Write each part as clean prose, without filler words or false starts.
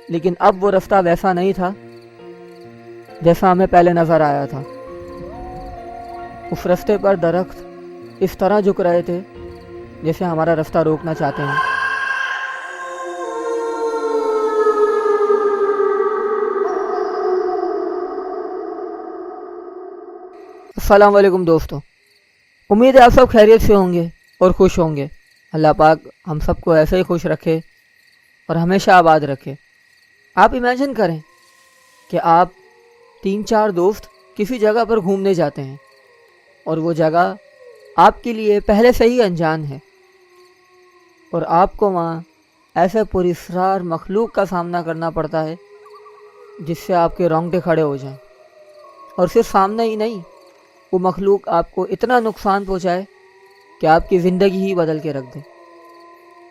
لیکن اب وہ راستہ ویسا نہیں تھا جیسا ہمیں پہلے نظر آیا تھا۔ اس راستے پر درخت اس طرح جھک رہے تھے جیسے ہمارا راستہ روکنا چاہتے ہیں۔ السلام علیکم دوستو، امید ہے آپ سب خیریت سے ہوں گے اور خوش ہوں گے۔ اللہ پاک ہم سب کو ایسے ہی خوش رکھے اور ہمیشہ آباد رکھے۔ آپ امیجن کریں کہ آپ 3-4 دوست کسی جگہ پر گھومنے جاتے ہیں اور وہ جگہ آپ کے لیے پہلے سے ہی انجان ہے، اور آپ کو وہاں ایسے پراسرار مخلوق کا سامنا کرنا پڑتا ہے جس سے آپ کے رونگٹے کھڑے ہو جائیں، اور صرف سامنا ہی نہیں، وہ مخلوق آپ کو اتنا نقصان پہنچائے کہ آپ کی زندگی ہی بدل کے رکھ دے۔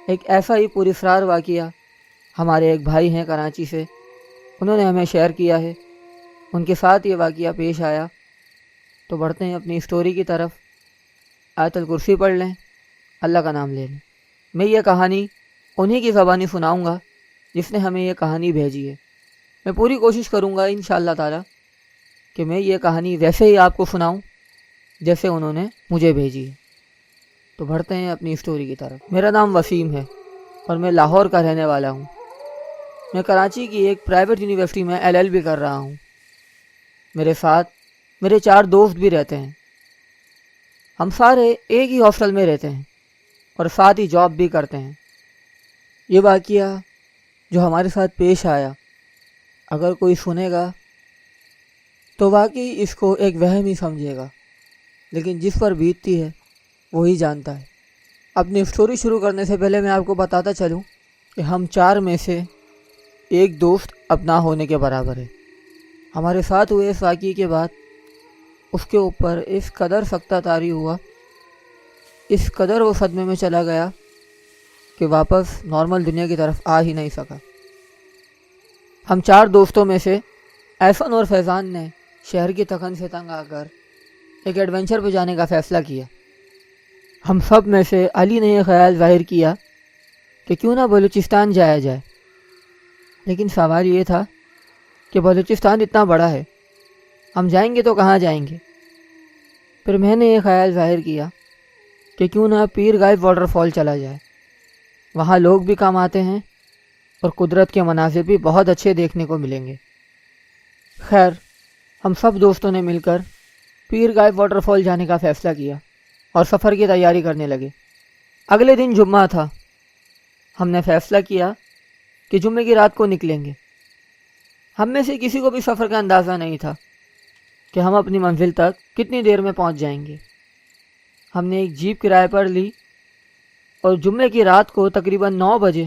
ایک ایسا ہی پراسرار واقعہ ہمارے ایک بھائی ہیں کراچی سے، انہوں نے ہمیں شیئر کیا ہے، ان کے ساتھ یہ واقعہ پیش آیا۔ تو بڑھتے ہیں اپنی اسٹوری کی طرف۔ آیت الکرسی پڑھ لیں، اللہ کا نام لے لیں۔ میں یہ کہانی انہی کی زبانی سناؤں گا جس نے ہمیں یہ کہانی بھیجی ہے۔ میں پوری کوشش کروں گا انشاءاللہ تعالی کہ میں یہ کہانی ویسے ہی آپ کو سناؤں جیسے انہوں نے مجھے بھیجی ہے۔ تو بڑھتے ہیں اپنی اسٹوری کی طرف۔ میرا نام وسیم ہے اور میں لاہور کا رہنے والا ہوں۔ میں کراچی کی ایک پرائیویٹ یونیورسٹی میں LLB کر رہا ہوں۔ میرے ساتھ میرے 4 دوست بھی رہتے ہیں۔ ہم سارے ایک ہی ہاسٹل میں رہتے ہیں اور ساتھ ہی جاب بھی کرتے ہیں۔ یہ واقعہ جو ہمارے ساتھ پیش آیا، اگر کوئی سنے گا تو واقعی اس کو ایک وہم ہی سمجھے گا، لیکن جس پر بیتتی ہے وہی جانتا ہے۔ اپنی اسٹوری شروع کرنے سے پہلے میں آپ کو بتاتا چلوں کہ ہم 4 میں سے ایک دوست اپنا ہونے کے برابر ہے۔ ہمارے ساتھ ہوئے اس واقعے کے بعد اس کے اوپر اس قدر سختہ طاری ہوا، اس قدر وہ صدمے میں چلا گیا کہ واپس نارمل دنیا کی طرف آ ہی نہیں سکا۔ ہم 4 دوستوں میں سے احسن اور فیضان نے شہر کی تھکن سے تنگ آ کر ایک ایڈونچر پہ جانے کا فیصلہ کیا۔ ہم سب میں سے علی نے یہ خیال ظاہر کیا کہ کیوں نہ بلوچستان جایا جائے، لیکن سوال یہ تھا کہ بلوچستان اتنا بڑا ہے، ہم جائیں گے تو کہاں جائیں گے؟ پھر میں نے یہ خیال ظاہر کیا کہ کیوں نہ پیر غائب واٹر فال چلا جائے، وہاں لوگ بھی کام آتے ہیں اور قدرت کے مناظر بھی بہت اچھے دیکھنے کو ملیں گے۔ خیر، ہم سب دوستوں نے مل کر پیر غائب واٹر فال جانے کا فیصلہ کیا اور سفر کی تیاری کرنے لگے۔ اگلے دن جمعہ تھا۔ ہم نے فیصلہ کیا کہ جمعے کی رات کو نکلیں گے۔ ہم میں سے کسی کو بھی سفر کا اندازہ نہیں تھا کہ ہم اپنی منزل تک کتنی دیر میں پہنچ جائیں گے۔ ہم نے ایک جیپ کرائے پر لی اور جمعے کی رات کو تقریباً 9 بجے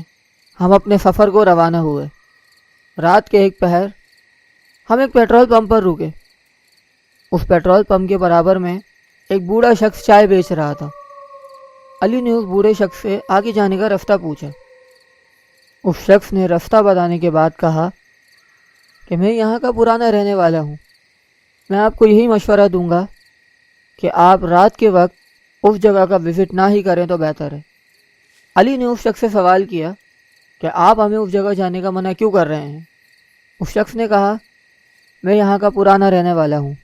ہم اپنے سفر کو روانہ ہوئے۔ رات کے 1 پہر ہم ایک پیٹرول پمپ پر رکے۔ اس پیٹرول پمپ کے برابر میں ایک بوڑھا شخص چائے بیچ رہا تھا۔ علی نے اس بوڑھے شخص سے آگے جانے کا راستہ پوچھا۔ اس شخص نے راستہ بتانے کے بعد کہا کہ میں یہاں کا پرانا رہنے والا ہوں، میں آپ کو یہی مشورہ دوں گا کہ آپ رات کے وقت اس جگہ کا وزٹ نہ ہی کریں تو بہتر ہے۔ علی نے اس شخص سے سوال کیا کہ آپ ہمیں اس جگہ جانے کا منع کیوں کر رہے ہیں؟ اس شخص نے کہا، میں یہاں کا پرانا رہنے والا ہوں،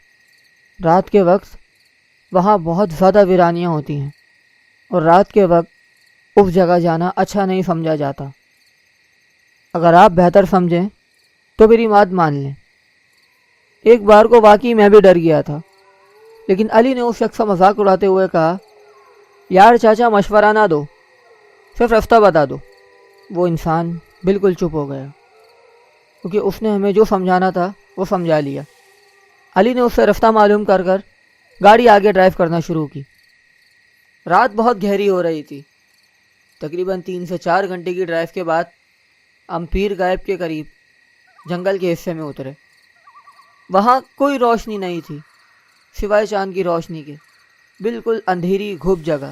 رات کے وقت وہاں بہت زیادہ ویرانیاں ہوتی ہیں اور رات کے وقت اس جگہ جانا اچھا نہیں سمجھا جاتا۔ اگر آپ بہتر سمجھیں تو میری بات مان لیں۔ ایک بار کو واقعی میں بھی ڈر گیا تھا، لیکن علی نے اس شخص کا مذاق اڑاتے ہوئے کہا، یار چاچا مشورہ نہ دو، صرف راستہ بتا دو۔ وہ انسان بالکل چپ ہو گیا کیونکہ اس نے ہمیں جو سمجھانا تھا وہ سمجھا لیا۔ علی نے اس سے راستہ معلوم کر گاڑی آگے ڈرائیو کرنا شروع کی۔ رات بہت گہری ہو رہی تھی۔ تقریباً 3 سے 4 گھنٹے کی ڈرائیو کے بعد ہم پیر غائب کے قریب جنگل کے حصے میں اترے۔ وہاں کوئی روشنی نہیں تھی سوائے چاند کی روشنی کے، بالکل اندھیری گھپ جگہ۔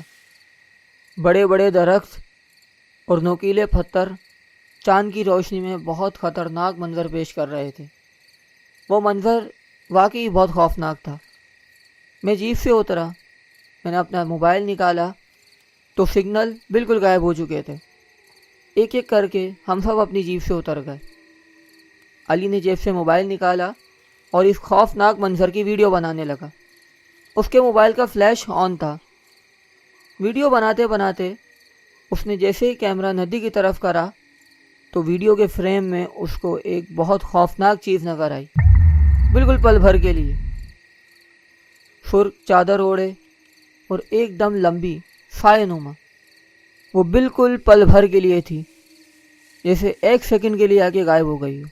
بڑے بڑے درخت اور نوکیلے پتھر چاند کی روشنی میں بہت خطرناک منظر پیش کر رہے تھے۔ وہ منظر واقعی بہت خوفناک تھا۔ میں جیپ سے اترا، میں نے اپنا موبائل نکالا تو سگنل بالکل غائب ہو چکے تھے۔ ایک ایک کر کے ہم سب اپنی جیپ سے اتر گئے۔ علی نے جیب سے موبائل نکالا اور اس خوفناک منظر کی ویڈیو بنانے لگا۔ اس کے موبائل کا فلیش آن تھا۔ ویڈیو بناتے بناتے اس نے جیسے ہی کیمرہ ندی کی طرف کرا تو ویڈیو کے فریم میں اس کو ایک بہت خوفناک چیز نظر آئی، بالکل پل بھر کے لیے۔ سرخ چادر اوڑھے اور ایک دم لمبی سائے نما، وہ بالکل پل بھر کے لیے تھی، جیسے ایک سیکنڈ کے لیے آگے غائب ہو گئی ہو۔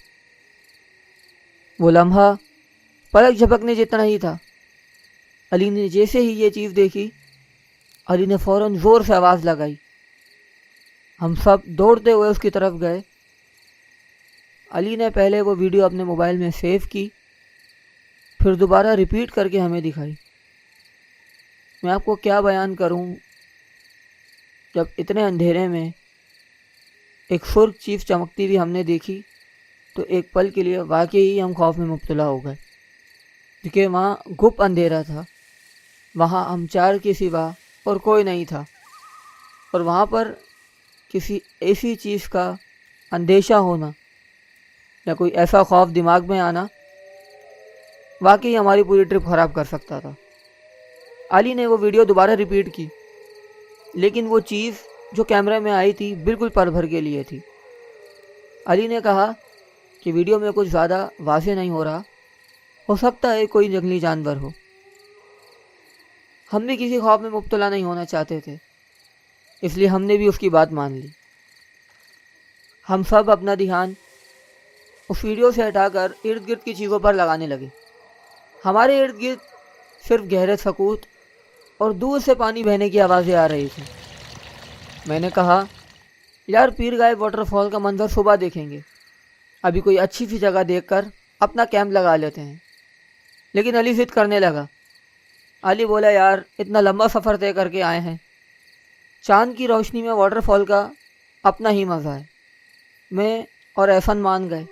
وہ لمحہ پلک جھپکنے جتنا ہی تھا۔ علی نے جیسے ہی یہ چیز دیکھی، علی نے فوراً زور سے آواز لگائی۔ ہم سب دوڑتے ہوئے اس کی طرف گئے۔ علی نے پہلے وہ ویڈیو اپنے موبائل میں سیو کی، پھر دوبارہ ریپیٹ کر کے ہمیں دکھائی۔ میں آپ کو کیا بیان کروں، جب اتنے اندھیرے میں ایک سرخ چیز چمکتی ہوئی ہم نے دیکھی تو ایک پل کے لیے واقعی ہم خوف میں مبتلا ہو گئے، کیونکہ وہاں گپ اندھیرا تھا، وہاں ہم چار کے سوا اور کوئی نہیں تھا، اور وہاں پر کسی ایسی چیز کا اندیشہ ہونا یا کوئی ایسا خوف دماغ میں آنا واقعی ہماری پوری ٹرپ خراب کر سکتا تھا۔ علی نے وہ ویڈیو دوبارہ ریپیٹ کی، لیکن وہ چیز جو کیمرے میں آئی تھی بالکل پل بھر کے لیے تھی۔ علی نے کہا کہ ویڈیو میں کچھ زیادہ واضح نہیں ہو سکتا ہے کوئی جنگلی جانور ہو۔ ہم بھی کسی خوف میں مبتلا نہیں ہونا چاہتے تھے، اس لیے ہم نے بھی اس کی بات مان لی۔ ہم سب اپنا دھیان اس ویڈیو سے ہٹا کر ارد گرد کی چیزوں پر لگانے لگے۔ ہمارے ارد گرد صرف گہرے سکوت اور دور سے پانی بہنے کی آوازیں آ رہی تھیں۔ میں نے کہا، یار پیر گائے واٹر فال کا منظر صبح دیکھیں گے، ابھی کوئی اچھی سی جگہ دیکھ کر اپنا کیمپ لگا لیتے ہیں۔ لیکن علی ضد کرنے لگا۔ علی بولا، یار اتنا لمبا سفر طے کر کے آئے ہیں، چاند کی روشنی میں واٹر فال کا اپنا ہی مزہ ہے۔ میں اور احسن مان گئے،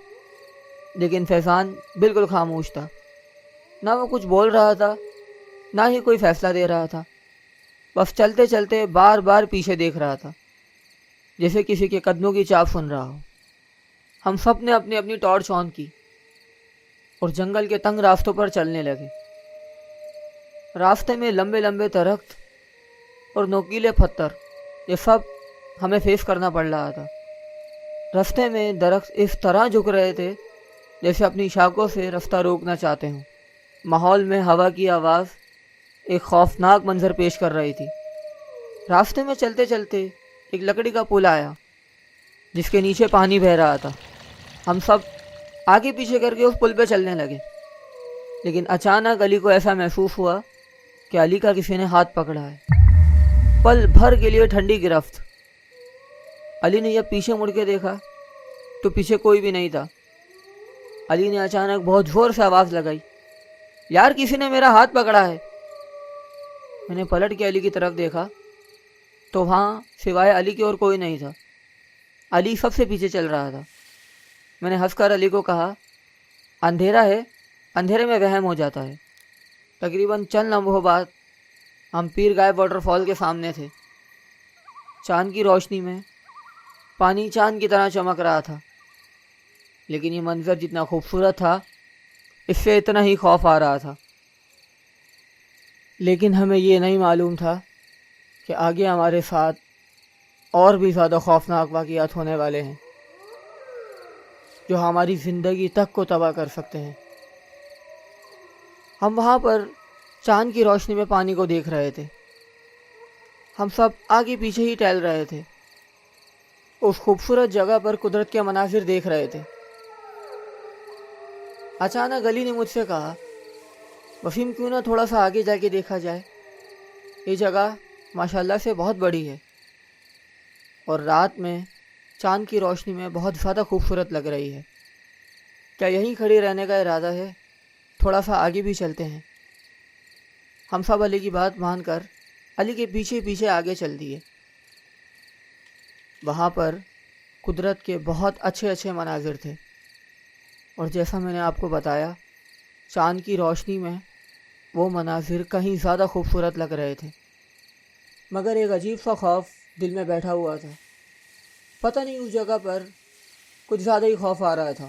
لیکن فیضان بالکل خاموش تھا، نہ وہ کچھ بول رہا تھا نہ ہی کوئی فیصلہ دے رہا تھا، بس چلتے چلتے بار بار پیچھے دیکھ رہا تھا، جیسے کسی کے قدموں کی چاپ سن رہا ہو۔ ہم سب نے اپنی اپنی ٹارچ آن کی اور جنگل کے تنگ راستوں پر چلنے لگے۔ راستے میں لمبے لمبے درخت اور نوکیلے پتھر، یہ سب ہمیں فیس کرنا پڑ رہا تھا۔ راستے میں درخت اس طرح جھک رہے تھے جیسے اپنی شاخوں سے راستہ روکنا چاہتے ہوں۔ ماحول میں ہوا کی آواز ایک خوفناک منظر پیش کر رہی تھی۔ راستے میں چلتے چلتے ایک لکڑی کا پل آیا جس کے نیچے پانی بہہ رہا تھا۔ ہم سب آگے پیچھے کر کے اس پل پہ چلنے لگے، لیکن اچانک علی کو ایسا محسوس ہوا کہ علی کا کسی نے ہاتھ پکڑا ہے۔ پل بھر کے لیے ٹھنڈی گرفت۔ علی نے جب پیچھے مڑ کے دیکھا تو پیچھے کوئی بھی نہیں تھا۔ علی نے اچانک بہت زور سے آواز لگائی، یار کسی نے میرا ہاتھ پکڑا ہے۔ میں نے پلٹ کے علی کی طرف دیکھا تو وہاں سوائے علی کے اور کوئی نہیں تھا۔ علی سب سے پیچھے چل رہا تھا۔ میں نے ہنس کر علی کو کہا، اندھیرا ہے، اندھیرے میں وہم ہو جاتا ہے۔ تقریباً چند لمحوں بعد ہم پیر گائے واٹر فال کے سامنے تھے۔ چاند کی روشنی میں پانی چاند کی طرح چمک رہا تھا، لیکن یہ منظر جتنا خوبصورت تھا اس سے اتنا ہی خوف آ رہا تھا۔ لیکن ہمیں یہ نہیں معلوم تھا کہ آگے ہمارے ساتھ اور بھی زیادہ خوفناک واقعات ہونے والے ہیں جو ہماری زندگی تک کو تباہ کر سکتے ہیں۔ ہم وہاں پر چاند کی روشنی میں پانی کو دیکھ رہے تھے۔ ہم سب آگے پیچھے ہی ٹہل رہے تھے، اس خوبصورت جگہ پر قدرت کے مناظر دیکھ رہے تھے۔ اچانک علی نے مجھ سے کہا، وسیم کیوں نہ تھوڑا سا آگے جا کے دیکھا جائے، یہ جگہ ماشاءاللہ سے بہت بڑی ہے اور رات میں چاند کی روشنی میں بہت زیادہ خوبصورت لگ رہی ہے۔ کیا یہیں کھڑی رہنے کا ارادہ ہے؟ تھوڑا سا آگے بھی چلتے ہیں۔ ہم سب علی کی بات مان کر علی کے پیچھے پیچھے آگے چل دیے۔ وہاں پر قدرت کے بہت اچھے اچھے مناظر تھے، اور جیسا میں نے آپ کو بتایا، چاند کی روشنی میں وہ مناظر کہیں زیادہ خوبصورت لگ رہے تھے۔ مگر ایک عجیب سا خوف دل میں بیٹھا ہوا تھا۔ پتہ نہیں اس جگہ پر کچھ زیادہ ہی خوف آ رہا تھا۔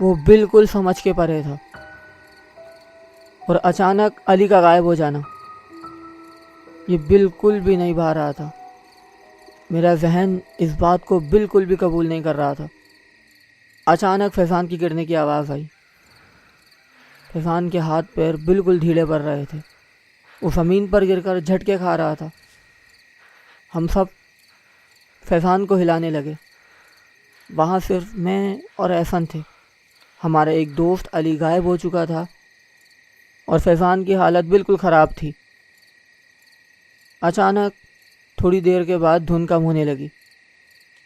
وہ بالکل سمجھ کے پرے تھا، اور اچانک علی کا غائب ہو جانا یہ بالکل بھی نہیں بھا رہا تھا۔ میرا ذہن اس بات کو بالکل بھی قبول نہیں کر رہا تھا۔ اچانک فیضان کی گرنے کی آواز آئی۔ فیضان کے ہاتھ پیر بالکل ڈھیلے پڑ رہے تھے، وہ زمین پر گر کر جھٹکے کھا رہا تھا۔ ہم سب فیضان کو ہلانے لگے۔ وہاں صرف میں اور احسن تھے۔ ہمارا ایک دوست علی غائب ہو چکا تھا اور فیضان کی حالت بالکل خراب تھی۔ اچانک تھوڑی دیر کے بعد دھند کم ہونے لگی،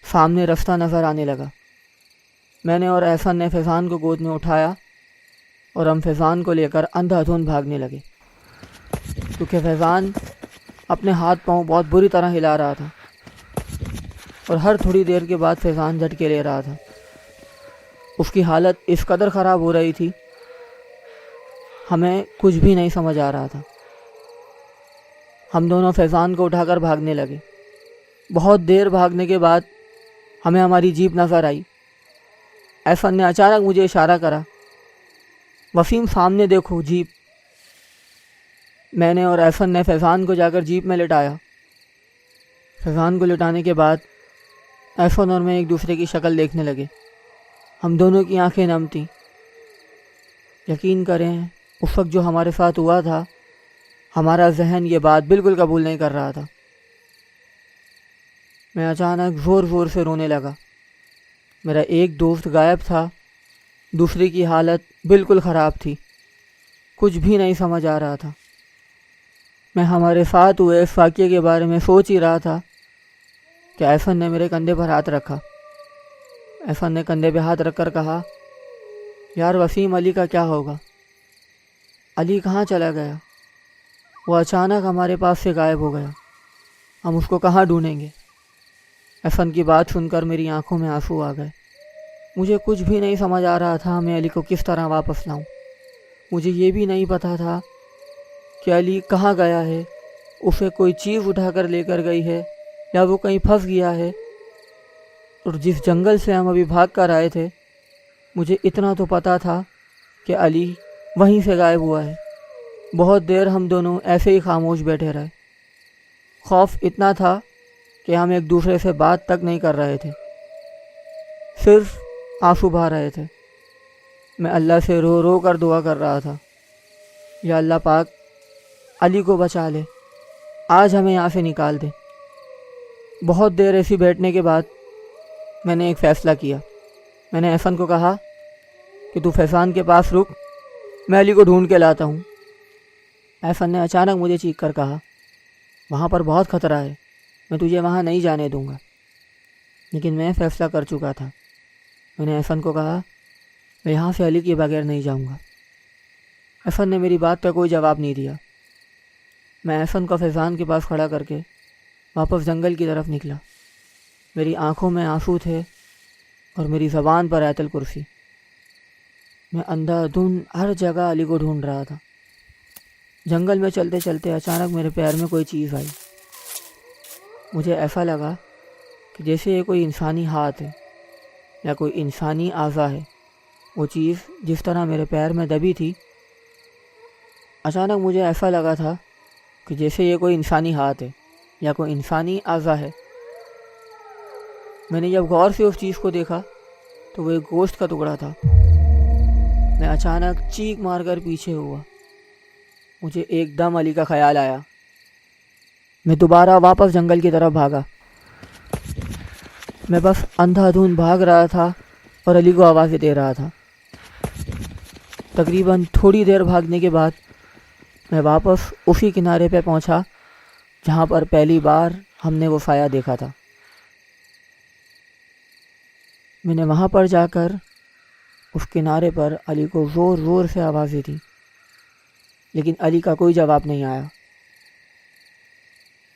سامنے رستہ نظر آنے لگا۔ میں نے اور احسن نے فیضان کو گود میں اٹھایا اور ہم فیضان کو لے کر اندھا دھند بھاگنے لگے، کیونکہ فیضان اپنے ہاتھ پاؤں بہت بری طرح ہلا رہا تھا اور ہر تھوڑی دیر کے بعد فیضان جھٹکے لے رہا تھا۔ اس کی حالت اس قدر خراب ہو رہی تھی، ہمیں کچھ بھی نہیں سمجھ آ رہا تھا۔ ہم دونوں فیضان کو اٹھا کر بھاگنے لگے۔ بہت دیر بھاگنے کے بعد ہمیں ہماری جیپ نظر آئی۔ احسن نے اچانک مجھے اشارہ کرا، وسیم سامنے دیکھو جیپ۔ میں نے اور احسن نے فیضان کو جا کر جیپ میں لٹایا۔ فیضان کو لٹانے کے بعد احسن اور میں ایک دوسرے کی شکل دیکھنے لگے۔ ہم دونوں کی آنکھیں نم تھیں۔ یقین کریں اس وقت جو ہمارے ساتھ ہوا تھا، ہمارا ذہن یہ بات بالکل قبول نہیں کر رہا تھا۔ میں اچانک زور زور سے رونے لگا۔ میرا ایک دوست غائب تھا، دوسرے کی حالت بالکل خراب تھی، کچھ بھی نہیں سمجھ آ رہا تھا۔ میں ہمارے ساتھ ہوئے اس واقعے کے بارے میں سوچ ہی رہا تھا کہ احسن نے میرے کندھے پر ہاتھ رکھا۔ احسن نے کندھے پہ ہاتھ رکھ کر کہا، یار وسیم، علی کا کیا ہوگا؟ علی کہاں چلا گیا؟ وہ اچانک ہمارے پاس سے غائب ہو گیا، ہم اس کو کہاں ڈھونڈیں گے؟ احسن کی بات سن کر میری آنکھوں میں آنسو آ گئے۔ مجھے کچھ بھی نہیں سمجھ آ رہا تھا میں علی کو کس طرح واپس لاؤں۔ مجھے یہ بھی نہیں پتہ تھا کہ علی کہاں گیا ہے، اسے کوئی چیز اٹھا کر لے کر گئی ہے یا وہ کہیں پھنس گیا ہے۔ اور جس جنگل سے ہم ابھی بھاگ کر آئے تھے، مجھے اتنا تو پتہ تھا کہ علی وہیں سے غائب ہوا ہے۔ بہت دیر ہم دونوں ایسے ہی خاموش بیٹھے رہے۔ خوف اتنا تھا کہ ہم ایک دوسرے سے بات تک نہیں کر رہے تھے، صرف آنسو بہا رہے تھے۔ میں اللہ سے رو رو کر دعا کر رہا تھا، یا اللہ پاک، علی کو بچا لے، آج ہمیں یہاں سے نکال دے۔ بہت دیر ایسی بیٹھنے کے بعد میں نے ایک فیصلہ کیا۔ میں نے احسن کو کہا کہ تو فیضان کے پاس رک، میں علی کو ڈھونڈ کے لاتا ہوں۔ احسن نے اچانک مجھے چیخ کر کہا، وہاں پر بہت خطرہ ہے، میں تجھے وہاں نہیں جانے دوں گا۔ لیکن میں فیصلہ کر چکا تھا۔ میں نے احسن کو کہا، میں یہاں سے علی کے بغیر نہیں جاؤں گا۔ احسن نے میری بات کا کوئی جواب نہیں دیا۔ میں احسن کو فیضان کے پاس کھڑا کر کے واپس جنگل کی طرف نکلا۔ میری آنکھوں میں آنسو تھے اور میری زبان پر آیت الکرسی۔ میں اندھا دھند ہر جگہ علی کو ڈھونڈ رہا تھا۔ جنگل میں چلتے چلتے اچانک میرے پیر میں کوئی چیز آئی۔ مجھے ایسا لگا کہ جیسے یہ کوئی انسانی ہاتھ ہے یا کوئی انسانی اعضا ہے۔ وہ چیز جس طرح میرے پیر میں دبی تھی، اچانک مجھے ایسا لگا تھا کہ جیسے یہ کوئی انسانی ہاتھ ہے یا کوئی انسانی اعضا ہے۔ میں نے جب غور سے اس چیز کو دیکھا تو وہ ایک گوشت کا ٹکڑا تھا۔ میں اچانک چیخ مار کر پیچھے ہوا۔ مجھے ایک دم علی کا خیال آیا۔ میں دوبارہ واپس جنگل کی طرف بھاگا۔ میں بس اندھا دھند بھاگ رہا تھا اور علی کو آوازیں دے رہا تھا۔ تقریباً تھوڑی دیر بھاگنے کے بعد میں واپس اسی کنارے پہ پہنچا جہاں پر پہلی بار ہم نے وہ سایہ دیکھا تھا۔ میں نے وہاں پر جا کر اس کنارے پر علی کو زور زور سے آوازیں دی، لیکن علی کا کوئی جواب نہیں آیا۔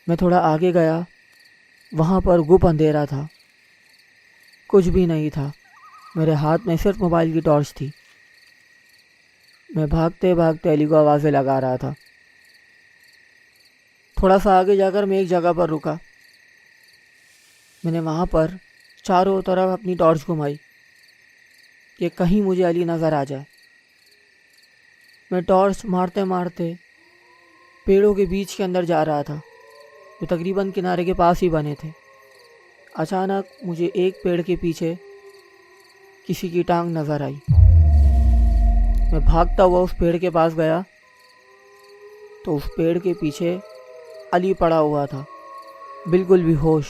میں تھوڑا آگے گیا، وہاں پر گپ اندھیرا تھا، کچھ بھی نہیں تھا۔ میرے ہاتھ میں صرف موبائل کی ٹارچ تھی۔ میں بھاگتے بھاگتے علی کو آوازیں لگا رہا تھا۔ تھوڑا سا آگے جا کر میں ایک جگہ پر رکا۔ میں نے وہاں پر چاروں طرف اپنی ٹارچ گھمائی۔ کہ کہیں مجھے علی نظر آ جائے۔ میں ٹارچ مارتے مارتے پیڑوں کے بیچ کے اندر جا رہا تھا جو تقریباً کنارے کے پاس ہی بنے تھے۔ اچانک مجھے ایک پیڑ کے پیچھے کسی کی ٹانگ نظر آئی۔ میں بھاگتا ہوا اس پیڑ کے پاس گیا تو اس پیڑ کے پیچھے علی پڑا ہوا تھا، بالکل بے ہوش۔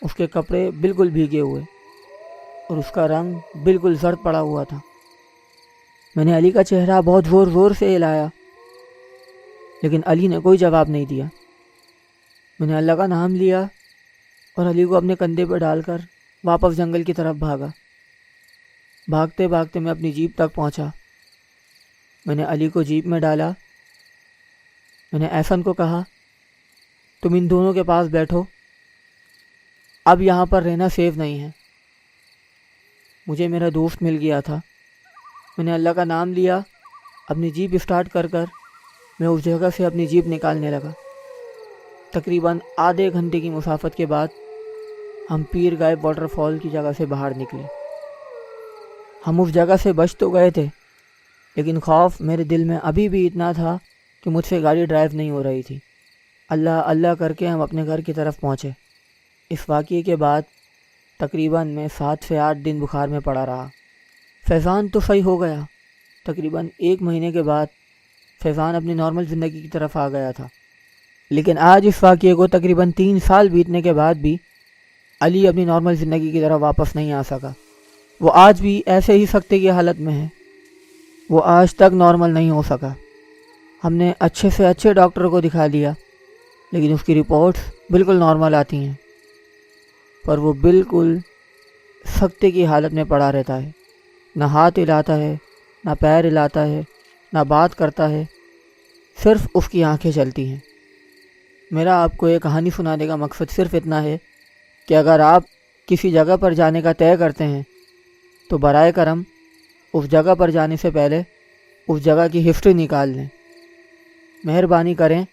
اس کے کپڑے بالکل بھیگے ہوئے اور اس کا رنگ بالکل زرد پڑا ہوا تھا۔ میں نے علی کا چہرہ بہت زور زور سے ہلایا لیکن علی نے کوئی جواب نہیں دیا۔ میں نے اللہ کا نام لیا اور علی کو اپنے کندھے پہ ڈال کر واپس جنگل کی طرف بھاگا۔ بھاگتے بھاگتے میں اپنی جیپ تک پہنچا۔ میں نے علی کو جیپ میں ڈالا۔ میں نے احسن کو کہا تم ان دونوں کے پاس بیٹھو، اب یہاں پر رہنا سیف نہیں ہے۔ مجھے میرا دوست مل گیا تھا۔ میں نے اللہ کا نام لیا، اپنی جیپ اسٹارٹ کر میں اس جگہ سے اپنی جیپ نکالنے لگا۔ تقریباً آدھے گھنٹے کی مسافت کے بعد ہم پیر غائب واٹر فال کی جگہ سے باہر نکلے۔ ہم اس جگہ سے بچ تو گئے تھے لیکن خوف میرے دل میں ابھی بھی اتنا تھا کہ مجھ سے گاڑی ڈرائیو نہیں ہو رہی تھی۔ اللہ اللہ کر کے ہم اپنے گھر کی طرف پہنچے۔ اس واقعے کے بعد تقریباً میں 7 سے 8 دن بخار میں پڑا رہا۔ فیضان تو صحیح ہو گیا۔ تقریباً 1 مہینے کے بعد فیضان اپنی نارمل زندگی کی طرف آ گیا تھا، لیکن آج اس واقعے کو تقریباً 3 سال بیتنے کے بعد بھی علی اپنی نارمل زندگی کی طرف واپس نہیں آ سکا۔ وہ آج بھی ایسے ہی سکتے کی حالت میں ہے۔ وہ آج تک نارمل نہیں ہو سکا۔ ہم نے اچھے سے اچھے ڈاکٹر کو دکھا لیا لیکن اس کی رپورٹس بالکل نارمل آتی ہیں، پر وہ بالکل سکتے کی حالت میں پڑا رہتا ہے۔ نہ ہاتھ ہلاتا ہے، نہ پیر ہلاتا ہے، نہ بات کرتا ہے، صرف اس کی آنکھیں چلتی ہیں۔ میرا آپ کو یہ کہانی سنانے کا مقصد صرف اتنا ہے کہ اگر آپ کسی جگہ پر جانے کا طے کرتے ہیں تو برائے کرم اس جگہ پر جانے سے پہلے اس جگہ کی ہسٹری نکال لیں۔ مہربانی کریں،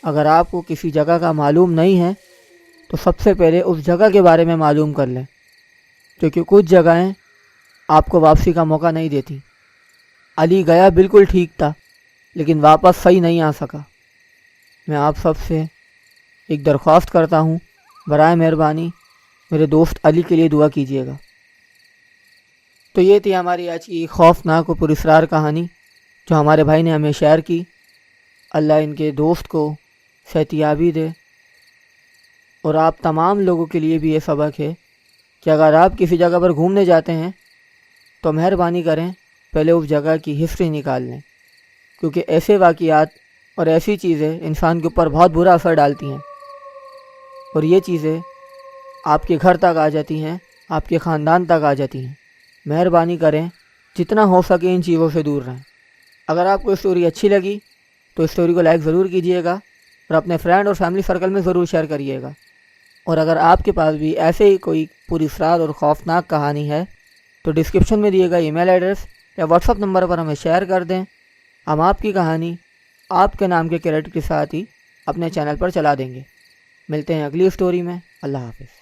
اگر آپ کو کسی جگہ کا معلوم نہیں ہے تو سب سے پہلے اس جگہ کے بارے میں معلوم کر لیں، کیونکہ کچھ جگہیں آپ کو واپسی کا موقع نہیں دیتی۔ علی گیا بالکل ٹھیک تھا لیکن واپس صحیح نہیں آ سکا۔ میں آپ سب سے ایک درخواست کرتا ہوں، برائے مہربانی میرے دوست علی کے لیے دعا کیجیے گا۔ تو یہ تھی ہماری آج کی خوفناک و پراسرار کہانی جو ہمارے بھائی نے ہمیں شیئر کی۔ اللہ ان کے دوست کو صحتیابی دے، اور آپ تمام لوگوں کے لیے بھی یہ سبق ہے کہ اگر آپ کسی جگہ پر گھومنے جاتے ہیں تو مہربانی کریں پہلے اس جگہ کی ہسٹری نکال لیں، کیونکہ ایسے واقعات اور ایسی چیزیں انسان کے اوپر بہت برا اثر ڈالتی ہیں، اور یہ چیزیں آپ کے گھر تک آ جاتی ہیں، آپ کے خاندان تک آ جاتی ہیں۔ مہربانی کریں جتنا ہو سکے ان چیزوں سے دور رہیں۔ اگر آپ کو اسٹوری اچھی لگی تو اسٹوری کو لائک ضرور کیجیے گا اور اپنے فرینڈ اور فیملی سرکل میں ضرور شیئر کریے گا۔ اور اگر آپ کے پاس بھی ایسے ہی کوئی پراسرار اور خوفناک کہانی ہے تو ڈسکرپشن میں دیے گا ای میل ایڈریس یا واٹس ایپ نمبر پر ہمیں شیئر کر دیں۔ ہم آپ کی کہانی آپ کے نام کے کریڈٹ کے ساتھ ہی اپنے چینل پر چلا دیں گے۔ ملتے ہیں اگلی اسٹوری میں۔ اللہ حافظ۔